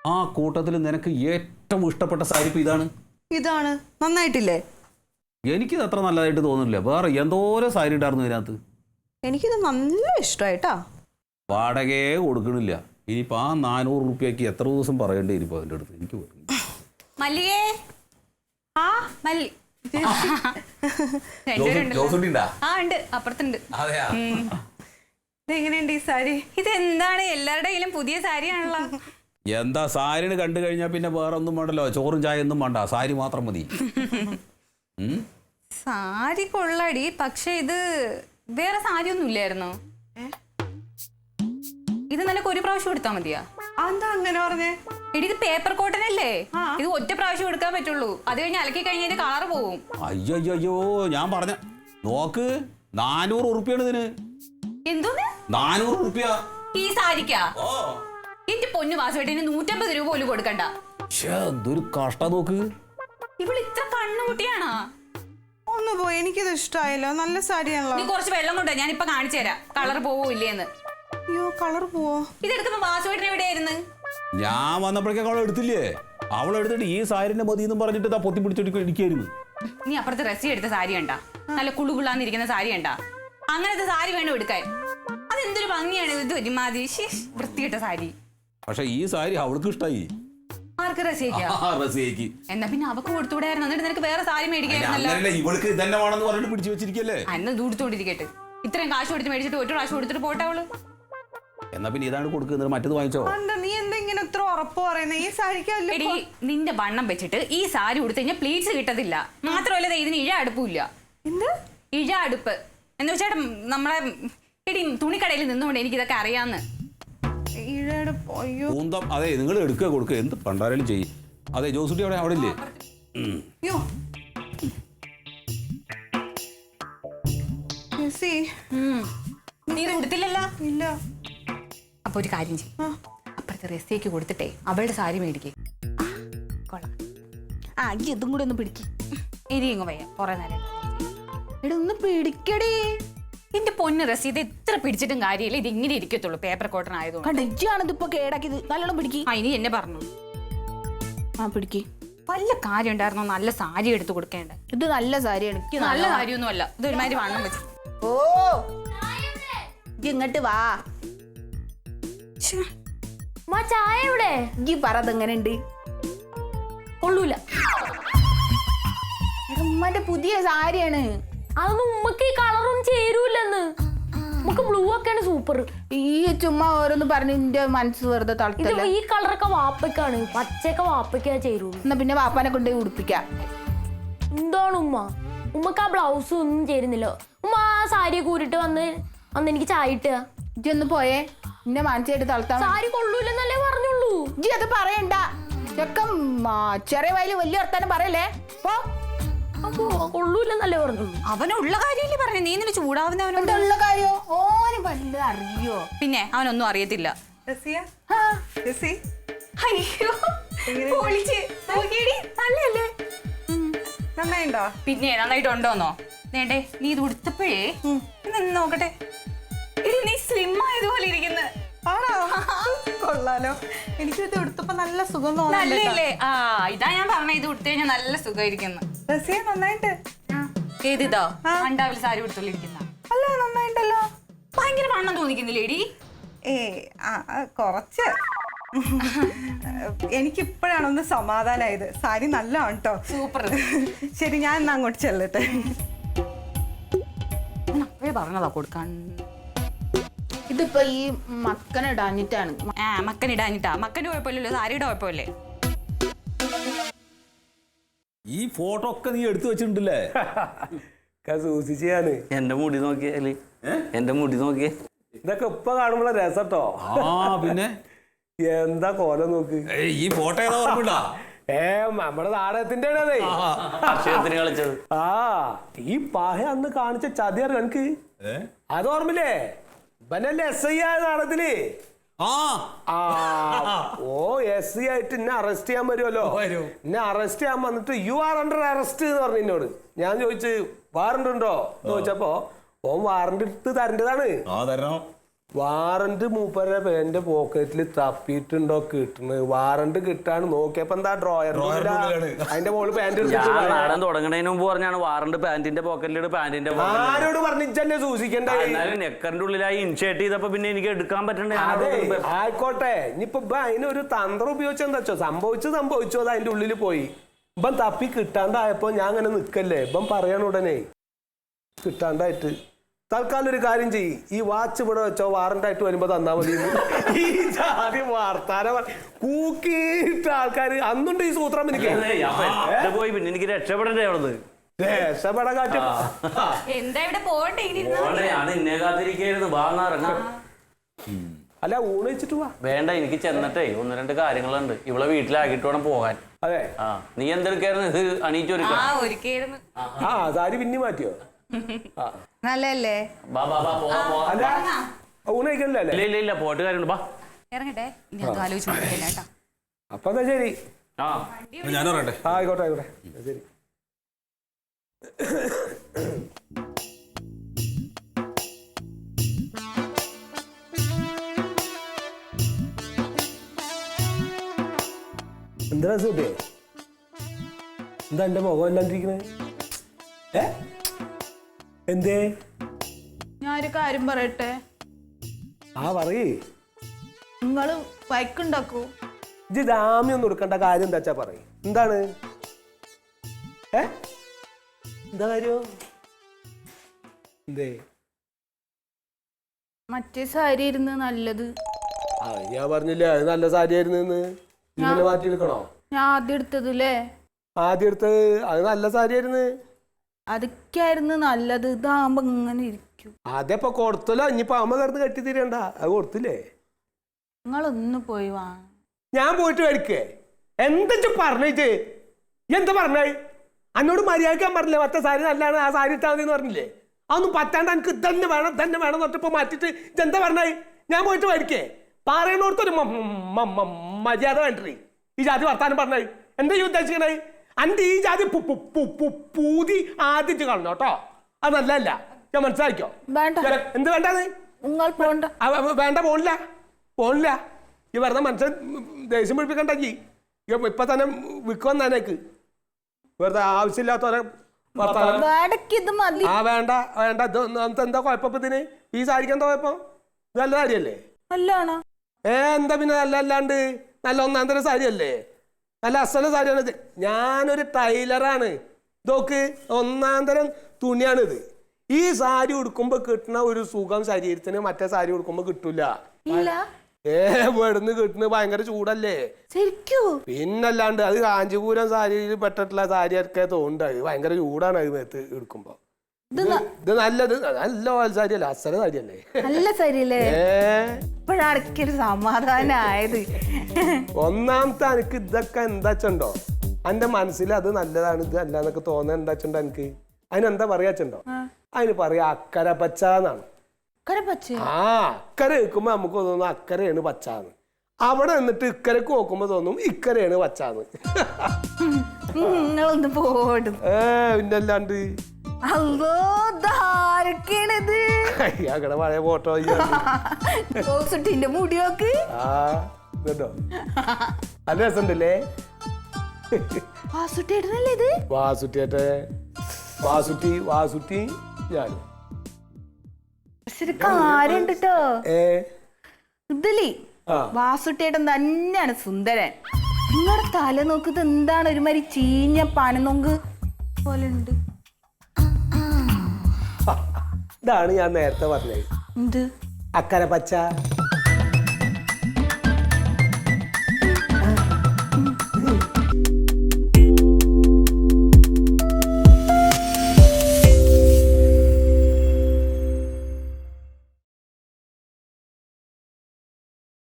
ആ കൂട്ടത്തിൽ നിനക്ക് ഏറ്റവും ഇഷ്ടപ്പെട്ട സാരി ഇപ്പം ഇതാണ്. ഇതാണ് നന്നായിട്ടില്ലേ? എനിക്കിത് അത്ര നല്ലതായിട്ട് തോന്നുന്നില്ല. വേറെ എന്തോരം സാരി ഉണ്ടായിരുന്നു ഇതിനകത്ത്. എനിക്കിത് നല്ല ഇഷ്ടമായിട്ടാ. വാടകയെ കൊടുക്കണില്ല. ഇനിയിപ്പോൾ ആ 400 രൂപയ്ക്ക് എത്ര ദിവസം പറയേണ്ടി ഇരിപ്പോൾ അതിൻ്റെ അടുത്ത് എനിക്ക് മല്ലികേ ആ മല്ലി ഉണ്ട് അപ്പുറത്തുണ്ട്. ഇതെങ്ങനെയുണ്ട് ഈ സാരി? ഇതെന്താണ് എല്ലാവരുടെ കയ്യിലും പുതിയ സാരിയാണല്ലോ. എന്താ സാരിന് കണ്ടു കഴിഞ്ഞാൽ പിന്നെ വേറെ ഒന്നും വേണ്ടല്ലോ, ചോറും ചായ ഒന്നും വേണ്ട, സാരി മാത്രം മതി. സാരി കൊള്ളടി, പക്ഷെ ഇത് വേറെ സാരി ഒന്നും ഇല്ലായിരുന്നോ? ഇത് നിനക്ക് ഒരു പ്രാവശ്യം എടുത്താൽ മതിയാ? എന്താ അങ്ങനെ പറഞ്ഞേ? എടി ഇത് പേപ്പർ കോട്ടൺ അല്ലേ, ഇത് ഒറ്റ പ്രാവശ്യം എടുക്കാൻ പറ്റുള്ളൂ. അത് കഴിഞ്ഞ് അലക്കി കഴിഞ്ഞാൽ കളർ പോവും. അയ്യോ ഞാൻ പറഞ്ഞ നോക്ക്, 400 രൂപയാണ് ഇതിന്. എന്തോന്ന് 400 രൂപ ഈ സാരിക്കാ? എന്റെ പൊന്നു വാസുവേട്ടന് 150 രൂപ പോലും കൊടുക്കണ്ട. എന്തൊരു കഷ്ട നോക്ക്. ഇവള് ഇത്ര കണ്ണുകുട്ടിയാണോ? ഒന്ന് പോയി, എനിക്കിത് ഇഷ്ടമായല്ലോ, നല്ല സാരിയാണല്ലോ. നീ കുറച്ച് വെള്ളം കൊണ്ടോ, ഞാൻ ഇപ്പൊ കാണിച്ചു തരാം കളർ പോവോ ഇല്ലേന്ന്. അയ്യോ കളർ പോവോ? ഇതെടുക്കുമ്പോ വാസുവേട്ടൻ എവിടെയായിരുന്നു? ഞാൻ വന്നപ്പോഴേക്കും അവൾ എടുത്തില്ലേ, അവൾ എടുത്തിട്ട് ഈ സാരിന്റെ മതി എന്നും പറഞ്ഞിട്ട് പൊത്തി പിടിച്ചിരിക്കായിരുന്നു. നീ അപ്പുറത്ത് റെസി എടുത്ത സാരി കണ്ടാ? നല്ല കുളുകുളാന്നിരിക്കുന്ന സാരി കണ്ടാ? അങ്ങനത്തെ സാരി വേണം എടുക്കാൻ. അതെന്തൊരു ഭംഗിയാണ്, ഇത് ഒരുമാതിരി വൃത്തിയിട്ട സാരി. പക്ഷെ ഈ സാരി അവൾക്ക് ഇഷ്ടായി. ആർക്ക്? റസിയക്ക്. എന്നാ പിന്നെ അവക്ക് കൊടുത്തുകൂടായിരുന്നു, എന്നിട്ട് നിനക്ക് വേറെ സാരി മേടിക്കായിരുന്നല്ലോ. ഇവൾക്ക് ഇതന്നെ വേണമെന്ന് പറഞ്ഞിട്ട് പിടിച്ചു വെച്ചിരിക്കല്ലേ. അന്ന് ദൂരത്തോണ്ടിരിക്കട്ടെ, ഇത്രയും കാശ് കൊടുത്ത് മേടിച്ചിട്ട് ഒരു പ്രാവശ്യം കൊടുത്തിട്ട് പോട്ടെ അവള്. എന്നാ പിന്നെ ഇതാണ് കൊടുക്കുന്നത്, മറ്റത് വാങ്ങിച്ചോ. നീ എന്താ ഇങ്ങനെ ഇത്ര ഉറപ്പ് പറയുന്നത്? ഈ സാരിക്ക് നിന്റെ വണ്ണം വെച്ചിട്ട് ഈ സാരി കൊടുത്തു കഴിഞ്ഞാൽ പ്ലീറ്റ്സ് കിട്ടത്തില്ല. മാത്രമല്ല ഇതിന് ഇഴ അടുപ്പില്ല. എന്ത് ഇഴ അടുപ്പ് എന്ന് വെച്ചാൽ നമ്മളെ എടി തുണിക്കടയിൽ നിന്നുകൊണ്ട് എനിക്ക് ഇതൊക്കെ അറിയാന്ന്. അതെ, നിങ്ങൾ എടുക്കുക കൊടുക്കുക, എന്ത് പണ്ടാരും ചെയ്യും. അതെ, ജോസുട്ടി അവിടെ ഇല്ലേ? നീ ഇത് കൊടുത്തില്ലല്ലോ. ഇല്ല. അപ്പൊ ഒരു കാര്യം ചെയ്യും, അപ്പുറത്തെ റെസിക്ക് കൊടുത്തിട്ടേ അവളുടെ സാരി മേടിക്കേ. കൊള്ളാം. ഇതും കൂടെ ഒന്ന് പിടിക്ക്. ഇരിങ്ങ് വയ്യ, കുറെ നേരം എടാ ഒന്ന് പിടിക്കടേ. എന്റെ പൊന്ന് റസി, ഇത് എത്ര പിടിച്ചിട്ടും കാര്യമില്ല, ഇത് ഇങ്ങനെ ഇരിക്കത്തുള്ളൂ പേപ്പർ കോട്ടൺ ആയതുകൊണ്ട്. ഇപ്പൊ കേടാക്കിയത്. നല്ലോണം പിടിക്ക്. ഇനി എന്നെ പറഞ്ഞു പിടിക്ക്. വല്ല കാര്യം ഉണ്ടായിരുന്നോ നല്ല സാരി എടുത്ത് കൊടുക്കേണ്ട? ഇത് നല്ല സാരിയാണ്. നല്ല കാര്യമൊന്നും അല്ല, ഇത് ഒരുമാതിരി വണ്ണം വെച്ചു. ഓ ഇങ്ങോട്ട് വാ. ചായ എവിടെ? ഈ പറതെങ്ങനെ ഉണ്ട്? കൊള്ളൂല. ഉമ്മന്റെ പുതിയ സാരിയാണ്. അതൊന്നും ഉമ്മക്ക് ഈ കളറൊന്നും ചേരൂലെന്ന്. നമുക്ക് ബ്ലൂ ഒക്കെയാണ് സൂപ്പർ. ഈ ചുമ്മാ ഓരോന്ന് പറഞ്ഞ് എന്റെ മനസ്സ് വെറുതെ തളർത്തല്ല. ഈ കളറൊക്കെ വാപ്പയ്ക്കാണ്, പച്ചയൊക്കെ വാപ്പയ്ക്കാ ചേരുള്ളൂ. എന്നാ പിന്നെ വാപ്പാനെ കൊണ്ടുപോയി ഉടുപ്പിക്കാം. എന്താണ് ഉമ്മക്ക് ആ ബ്ലൗസ് ഒന്നും ചേരുന്നില്ല. ഉമ്മ ആ സാരിയൊക്കെ ഊരിട്ട് വന്ന് എനിക്ക് ചായ ഇട്ടുക. ഇജ്ജി ഒന്ന് പോയേ, എന്നെ മനസ്സായിട്ട് തളർത്താൻ. സാരി കൊള്ളൂലെന്നല്ലേ പറഞ്ഞുള്ളൂ. ഇജ്ജി അത് പറയണ്ട. ചെക്കം ചെറിയ വയല് വലിയ വർത്താനം പറയല്ലേ. അപ്പൊ കൊള്ളൂലെന്നല്ലേ പറഞ്ഞുള്ളൂ. അവനുള്ള കാര്യമല്ലേ പറഞ്ഞു, നീ നിന്നെ ചൂടാവുന്നവനുണ്ട്. ഉള്ള കാര്യോ ഓന് വല്ലതും അറിയോ? പിന്നെ അവനൊന്നും അറിയത്തില്ല. നന്നായിണ്ടോ? പിന്നെ നന്നായിട്ടുണ്ടോന്നോ? നേണ്ടേ നീ ഇത് ഉടുത്തപ്പോഴേ നോക്കട്ടെ, നീ സ്ലിം ആയതുപോലെ ഇരിക്കുന്നു. ആണോ? കൊള്ളാലോ. എനിക്കിത് ഉടുത്തപ്പോ നല്ല സുഖം തോന്നുന്നല്ലേ? ഇതാ ഞാൻ പറഞ്ഞ, ഇത് ഉടുത്തു കഴിഞ്ഞാൽ നല്ല സുഖമായിരിക്കുന്നു. നന്നായിട്ട്. ഏതിതോ അണ്ടാവിൽ സാരി ഉടുത്തുള്ളിരിക്കുന്ന? അല്ല നന്നായിട്ടല്ലോ. ഭയങ്കര വണ്ണം തോന്നിക്കുന്നില്ലേടി? കുറച്ച്. എനിക്കിപ്പോഴാണ് ഒന്ന് സമാധാനായത്. സാരി നല്ലതാണ് കേട്ടോ. സൂപ്പർ. ശരി, ഞാൻ എന്നാ അങ്ങോട്ട് ചെല്ലട്ടെ. അപ്പോഴേ പറഞ്ഞതാ കൊടുക്കാൻ. ഇതിപ്പോ ഈ മക്കനിടാഞ്ഞിട്ടാണ്. മക്കനിടാഞ്ഞിട്ടാ? മക്കന്റെ കുഴപ്പമില്ലല്ലോ, സാരിയുടെ കുഴപ്പമില്ലേ? ഈ ഫോട്ടോ ഒക്കെ നീ എടുത്തു വെച്ചിട്ടുണ്ടല്ലേ? സൂക്ഷിച്ചാണ്. എന്റെ മുടി നോക്കിയാല്, എന്റെ മുടി നോക്കിയേ, ഇതൊക്കെ ഇപ്പൊ കാണുമ്പോഴേ രസട്ടോ. പിന്നെ എന്താ കോലം നോക്ക്. ഈ ഫോട്ടോ ഏതാ ഓർമ്മ? നമ്മുടെ നാടകത്തിന്റെ കളിച്ചത്. ഈ പാഹ അന്ന് കാണിച്ച ചതിയാറ് എനിക്ക് അത് ഓർമ്മയില്ലേ? ഇവനല്ലേ SI ആയ നാടകത്തില്. ഓ SI ആയിട്ട് എന്നെ അറസ്റ്റ് ചെയ്യാൻ വരുമല്ലോ. എന്നെ അറസ്റ്റ് ചെയ്യാൻ വന്നിട്ട് യു ആർ അണ്ടർ അറസ്റ്റ് എന്ന് പറഞ്ഞു എന്നോട്. ഞാൻ ചോദിച്ചു വാറണ്ട് ഉണ്ടോ എന്ന് ചോദിച്ചപ്പോ ഓൻ വാറണ്ട് എടുത്ത് തരേണ്ടതാണ്. വാറന്റ് മൂപ്പരുടെ പേന്റെ പോക്കറ്റിൽ തപ്പിയിട്ടുണ്ടോ കിട്ടുന്നത്? വാറന്റ് കിട്ടാണ് നോക്കിയപ്പോ എന്താ ഡ്രോയർ അതിന്റെ മോള് പാന്റ് ഞാൻ നാടൻ തുടങ്ങണതിന് മുമ്പ് പറഞ്ഞാണ് വാറണ്ട് പാന്റിന്റെ പോക്കറ്റിലിട്ട് പാന്റിന്റെ ആരോട് പറഞ്ഞിച്ചല്ലേ സൂക്ഷിക്കണ്ടേ? എന്നാലും നെക്കറിന്റെ ഉള്ളിലായി ഇൻഷേർട്ട് ചെയ്തപ്പോ പിന്നെ എനിക്ക് എടുക്കാൻ പറ്റണ്ടേ? അതെ ആയിക്കോട്ടെ. ഇനിയിപ്പൊ അതിനൊരു തന്ത്രം ഉപയോഗിച്ചെന്താ വെച്ചോ, സംഭവിച്ചു അത് അതിന്റെ ഉള്ളിൽ പോയി. ഇപ്പം തപ്പി കിട്ടാണ്ടായപ്പോ ഞാൻ അങ്ങനെ നിക്കല്ലേ, ഇപ്പം പറയണ ഉടനെ കിട്ടാണ്ടായിട്ട് തൽക്കാലം ഒരു കാര്യം ചെയ്യ്, ഈ വാച്ച് ഇവിടെ വെച്ചോ, വാറണ്ടായിട്ട് വരുമ്പോ തന്നാ മതി. ഈ ജാതി വാർത്താന കൂക്കിയിട്ട ആൾക്കാര് അന്നുണ്ട് ഈ സൂത്രം. എനിക്ക് പോയി പിന്നെ എനിക്ക് രക്ഷപ്പെടണ്ടേ അവിടുന്ന്? രക്ഷപ്പെടാൻ കാറ്റും. എന്താ ഇവിടെ പോകണ്ടേ? ഞാൻ ഇന്നെ കാത്തിരിക്കായിരുന്നു. ഇറങ്ങാം. അല്ല ഊണ് വെച്ചിട്ട് പോവാ. വേണ്ട, എനിക്ക് ചെന്നിട്ടേ 1-2 കാര്യങ്ങളുണ്ട്. ഇവിടെ വീട്ടിലാക്കിട്ട് വേണം പോകാൻ. അതെ നീ എന്തെടുക്കായിരുന്നു? ഇത് അണീച്ചൊരുക്കായിരുന്നു. ആ സാരി പിന്നെ മാറ്റിയോ? നല്ലല്ലേ? അല്ല ഊണ് കഴിക്കണല്ലേ? ഇല്ല പോട്ട് കാര്യമുണ്ട്. ബാ ഇറങ്ങട്ടെ, ഇനി അത് ആലോചിച്ചോണ്ടിരിക്കല്ലേ കേട്ടാ. അപ്പൊ എന്നാ ശരി. ഞാൻ പറയട്ടെ. ആയിക്കോട്ടെ ആയിക്കോട്ടെ ശരി. എന്താ സുട്ടേ, എന്താ എന്റെ മുഖം അല്ലാണ്ടിരിക്കണേ? എന്തേ? ഞാനൊരു കാര്യം പറയട്ടെ. പറയേ. നിങ്ങള് വൈക്കുണ്ടാക്കൂ. ഇത് ജാമ്യം കൊടുക്കേണ്ട കാര്യം എന്താ വെച്ചാ പറയും. എന്താണ്? എന്താ കാര്യം? എന്തേ? മറ്റേ സാരി ഇരുന്ന് നല്ലത്. ഞാൻ പറഞ്ഞില്ലേ അത് നല്ല സാരി ആയിരുന്നു. ഇങ്ങനെ മാറ്റി എടുക്കണോ? ഞാൻ ആദ്യം എടുത്തതല്ലേ? ആദ്യം എടുത്തത് അത് നല്ല സാരി ആയിരുന്നു. അതൊക്കെയായിരുന്നു നല്ലത്. ഇതാകുമ്പോ ഇങ്ങനെ ഇരിക്കും. അതെപ്പോ കൊടുത്തല്ലോ. ഇനിയിപ്പോ അമ്മ കിടന്ന് കെട്ടി തീരണ്ട. അത് കൊടുത്തില്ലേ? നിങ്ങളൊന്ന് പോയി വാ. ഞാൻ പോയിട്ട് മേടിക്കേ. എന്താ പറഞ്ഞേ? എന്താ പറഞ്ഞേ? എന്നോട് മര്യാദക്കാൻ പറഞ്ഞില്ലേ മറ്റേ സാരി നല്ലതാണ്, ആ സാരി ഇട്ടാൽ മതി എന്ന് പറഞ്ഞില്ലേ? അതൊന്നും പറ്റാണ്ട് എനിക്ക് തന്നെ വേണം എന്നിട്ടിപ്പോ മാറ്റിട്ട് ഇതെന്താ പറഞ്ഞേ? ഞാൻ പോയിട്ട് മേടിക്കേ. പറയണോടത്തൊരു മര്യാദ വേണ്ടേ? ഈ ജാതി വർത്താനം പറഞ്ഞേ. എന്താ ഈ ഉദ്ദേശിക്കണേ? അന്റെ ഈ ജാതി പൂതി ആദ്യം കളഞ്ഞോ കേട്ടോ. അത് നല്ലതല്ല. ഞാൻ മനസ്സിലാക്കിയോ? എന്ത് വേണ്ടത്? നിങ്ങൾ പോണ്ട. വേണ്ട, പോണില്ല. ഈ വെറുതെ മനുഷ്യൻ ദേഷ്യം പിടിപ്പിക്കണ്ടെങ്കി ഇപ്പൊ തന്നെ വിൽക്കുവന്നേക്ക്. വെറുതെ ആവശ്യമില്ലാത്തവരെ വേണ്ട. എന്താ കുഴപ്പം ഇതിന്? ഈ സാരിക്ക് എന്താ കുഴപ്പം? ഇത് നല്ല സാരിയല്ലേ? നല്ലതാണോ? എന്താ പിന്നെ നല്ല അല്ലാണ്ട്? നല്ല ഒന്നാം തരം സാരിയല്ലേ? നല്ല അസല സാരിയാണിത്. ഞാനൊരു ടൈലറാണ്. ഇതൊക്കെ ഒന്നാം തരം തുണിയാണിത്. ഈ സാരി ഉടുക്കുമ്പോ കിട്ടുന്ന ഒരു സുഖം ശരീരത്തിന് മറ്റേ സാരി ഉടുക്കുമ്പോ കിട്ടൂല. വെടുന്ന് കിട്ടുന്ന ഭയങ്കര ചൂടല്ലേ? പിന്നല്ലാണ്ട് അത് കാഞ്ചീപുരം സാരിയിൽ പെട്ടിട്ടുള്ള സാരിയൊക്കെ തോന്നുന്നത് ഭയങ്കര ചൂടാണ്. അത് മേത്ത് എടുക്കുമ്പോ ഇത് നല്ലത് നല്ല സാരിയല്ലേ? അസല സാരിയല്ലേ? നല്ല സാരിയല്ലേ? ഇപ്പോഴാണ് സമാധാനായത്. ഒന്നാമത്തെ എനിക്ക് ഇതൊക്കെ എന്താച്ചുണ്ടോ എന്റെ മനസ്സിൽ അത് നല്ലതാണ് ഇത് അല്ലാന്നൊക്കെ തോന്നാൻ എന്താച്ചുണ്ടോ എനിക്ക്? അതിനെന്താ പറയാച്ചുണ്ടോ? അതിന് പറയാ അക്കര പച്ച എന്നാണ്. അക്കരെ വെക്കുമ്പോ നമുക്ക് തോന്നുന്നു അക്കരയാണ് പച്ചാന്ന്. അവിടെ നിന്നിട്ട് ഇക്കരക്ക് നോക്കുമ്പോ തോന്നും ഇക്കരയാണ് പച്ചാന്ന്. നിങ്ങളൊന്ന് പോടും. പിന്നല്ലാണ്ട് പഴയ ഫോട്ടോ മുടിയോക്ക് കേട്ടോ. നല്ല രസമുണ്ടല്ലേ? വാസുട്ടിയേട്ടെ വാസുട്ടി ഞാനും കാര്യണ്ട് ട്ടോ. ഇതില് വാസുട്ടിയേട്ടൻ തന്നെയാണ് സുന്ദരൻ. നിങ്ങളുടെ തല നോക്കുന്നത് എന്താണ് ഒരുമാതിരി ചീഞ്ഞ പനനൊങ്ക് പോലെ ഉണ്ട്. ഇതാണ് ഞാൻ നേരത്തെ പറഞ്ഞത്. എന്ത്? അക്കര പച്ച.